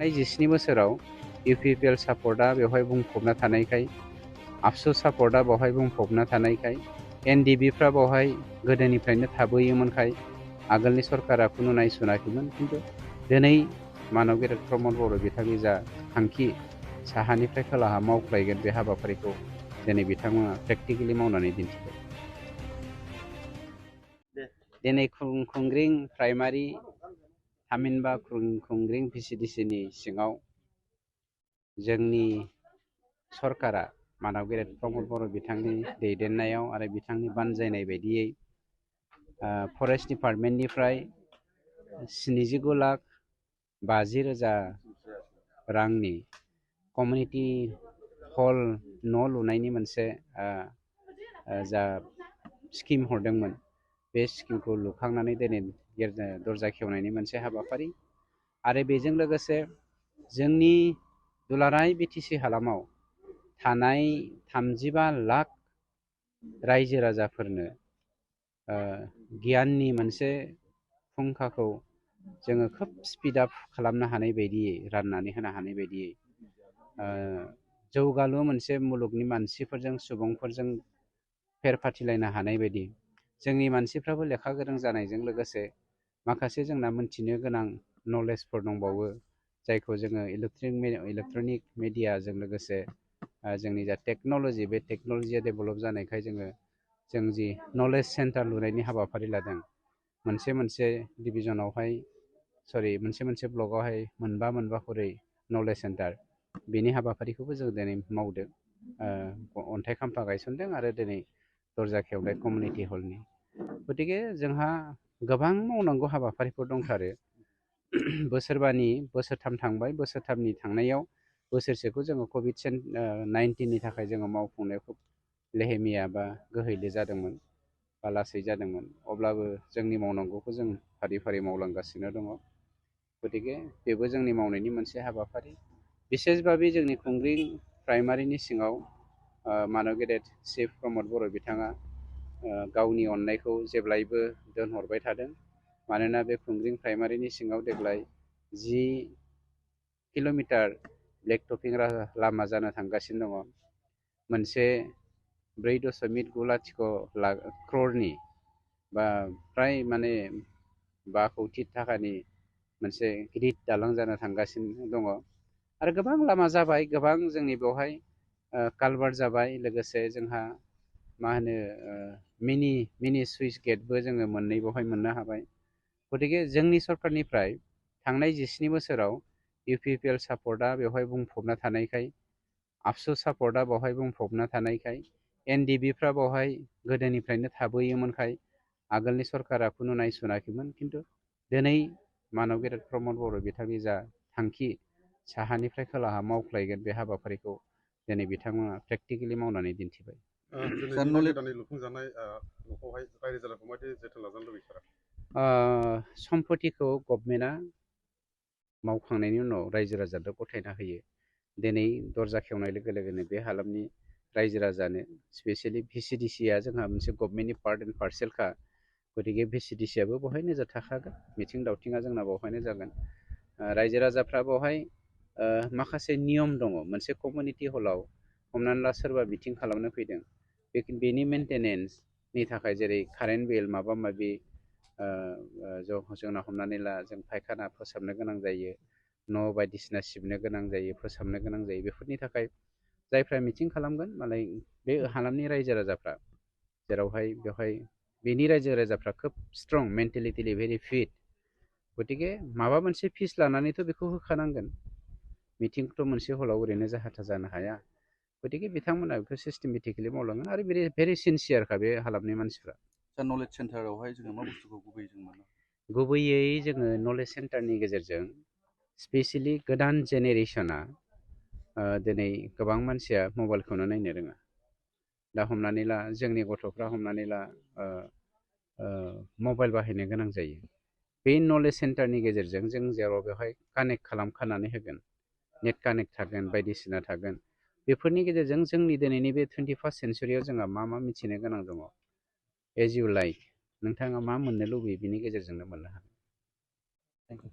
जिस्नि बोसोराव इउपिपिएल सापर्टआ बेवहाय बुंफबना थानायखाय, आबसु सापर्टआ बेवहाय बुंफबना थानायखाय, एनडिबिफ्रा बेवहाय गोदोनिफ्रायनो थाबोयोमोनखाय आगोलनि सरकारा खुनु नायसनाखैमोन। खिन्थु दिनै मानव गेदेर प्रमद बर' बिथांनि जा थांखि साहानिफ्राय खोलाहा मावख्लायगोन बे हाबाफारिखौ दिनै बिथांमोना प्रेक्टिकेलि मावनानै दिन्थिबाय। दिनै खुंग्रिं प्राइमारि थामहिनबा खुंग्रिं भिसिडिसिनि सिङाव जोंनि सरकारा मानव गेदेर प्रमद बर' बिथांनि दैदेननायाव आरो बिथांनि बानजायनाय बायदियै फरेस्ट डिपार्टमेन्टनिफ्राय 79,50,000 रांनि कमिउनिटि हल न' लुनायनि मोनसे जा स्किम हरदोंमोन, बे स्किमखौ लुखांनानै दिनै दरजा खेवनायनि मोनसे हाबाफारि आरो बेजों लोगोसे जोंनि दुलाराय बिटिसि हालामाव थानाय 35 लाख रायजो राजाफोरनो गियाननि मोनसे फुंखाखौ जोङो खोब स्पिड आप खालामनो हानाय बायदियै, राननानै होनो हानाय बायदियै जौगालु मोनसे मुलुगनि मानसिफोरजों सुबुंफोरजों फेर फाथिलायनो हानाय बायदि जोंनि मानसिफ्राबो लेखा गोरों जानायजों लोगोसे माखासे जोंना मोनथिनो गोनां नलेजफोर दंबावो, जायखौ जोङो इलेक्ट्रनिक मिडियाजों लोगोसे जोंनि जा टेक्न'लजि, बे टेक्न'लजिया डेभेलप जानायखाय जों जि नलेज सेन्टार लुनायनि हाबाफारि लादों, मोनसे डिभिजनावहाय मोनसे ब्लकआवहाय मोनबा खरै नलेज सेन्टार, बेनि हाबाफारिखौबो जों दिनै मावदों। अन्थाइ खाम्फा गायसनदों आरो दिनै दरजा खेवनाय कमिउनिटि हलनि। गतिके जोंहा गोबां मावनांगौ हाबाफारिफोर दंथारो। बोसोरथाम थांबाय, बोसोरथामनि थांनायाव बोसोरसेखौ जोङो कभिड-19नि थाखाय जोङो मावफुंनायाव खोब लेहेमिया बा गोहैले जादोंमोन बा लासै जादोंमोन। अब्लाबो जोंनि मावनांगौखौ जों फारि फारि मावलांगासिनो दङ। गतिके बेबो जोंनि मावनायनि मोनसे हाबाफारि। बिसेसभाबै जोंनि खुंग्रिं प्राइमारिनि सिङाव मानव गेदेर चिफ प्रमद बर' बिथाङा गावनि अननायखौ जेब्लायबो दोनहरबाय थादों। मानोना बे खुंग्रिं प्राइमारिनि सिङाव देग्लाय 10 किल'मिटार ब्लेक टपिं लामा जानो थांगासिनो दङ। मोनसे 4.90 क्र'रनि बा फ्राय 5 कौटि थाखानि मोनसे गिदिर दालां जानो थांगासिनो दङ। आरो गोबां लामा जाबाय, गोबां जोंनि बेवहाय कालभार्ट जाबाय, लोगोसे जोंहा मिनि सुइस गेटबो जोङो मोननै बेवहाय मोननो हाबाय। गतिके जोंनि सरकारनिफ्राय थांनाय 17 बोसोराव इउपिपिएल सापर्टआ बेवहाय बुंफबना थानायखाय, आबसु सापर्टआ बेवहाय बुंफबना थानायखाय, एनडिबिफ्रा बेवहाय गोदोनिफ्रायनो थाबोयोमोनखाय आगोलनि सरकारा खुनु नायसनाखैमोन। खिन्थु दिनै मानव गेदेर प्रमद बर' बिथांनि जा थांखि साहानिफ्राय खोलाहा मावख्लायगोन बे हाबाफारिखौ दिनै बिथांमोना प्रेक्टिकेलि मावनानै दिन्थिबाय। सम्पतिखौ गभर्नमेन्टआ मावखांनायनि उनाव रायजो राजानो गथायना होयो। दिनै दरजा खेवनाय लोगो लोगोनो बे हालामनि रायजो राजानो, स्पेसियेलि भिसिडिसिआ जोंहा मोनसे गभर्नमेन्टनि पार्ट एन्ड पार्सेलखा। गतिके भिसिडिसिआबो बेवहाय नोजोर थाखागोन, मिथिं दावथिङा जोंना बेवहायनो जागोन। रायजो राजाफ्रा बेवहाय माखासे नियम दङ। मोनसे कमिउनिटि हलाव हमनानै ला सोरबा मिटिं खालामनो फैदों, बेनि मेनटेनेन्सनि थाखाय जेरै कारेन्ट बिल माबा माबि, जोंना हमनानै ला जों फायखाना फोसाबनो गोनां जायो, न' बायदिसिना सिबनो गोनां जायो, फोसाबनो गोनां जायो। बेफोरनि थाखाय जायफ्रा मिटिं खालामगोन, मालाय बे हालामनि रायजो राजाफ्रा, जेरावहाय बेवहाय बेनि रायजो राजाफ्रा खोब स्ट्रं, मेन्टेलिटिलि भेरि फिट। गतिके माबा मोनसे फिस लानानैथ' बेखौ होखानांगोन। मिटिंखौथ' मोनसे हलाव ओरैनो जाहाथा जानो हाया। गतिके बिथांमोना बेखौ सिस्टेमेटिकेलि मावलांगोन आरो भेरि सिनसियारखा बे हालामनि मानसिफ्रा। नलेज सेन्टारावहाय जोङो मा बुस्थुखौ गुबैयै जोङो नलेज सेन्टारनि गेजेरजों स्पेसियेलि गोदान जेनेरेसना दिनै गोबां मानसिया मबाइलखौनो नायनो रोङा। दा हमनानै ला जोंनि गथ'फ्रा हमनानै ला मबाइल बाहायनो गोनां जायो। बे नलेज सेन्टारनि गेजेरजों जों जेराव बेवहाय कानेक्ट खालामखानानै होगोन, नेट कानेक्ट थागोन, बायदिसिना थागोन, बेफोरनि गेजेरजों जोंनि दिनैनि बे 21st सेन्सुरियाव जोंहा मा मिथिनो गोनां दङ, एज इउ लाइक, नोंथाङा मा मोननो लुबैयो, बिनि गेजेरजोंनो मोननो हागोन।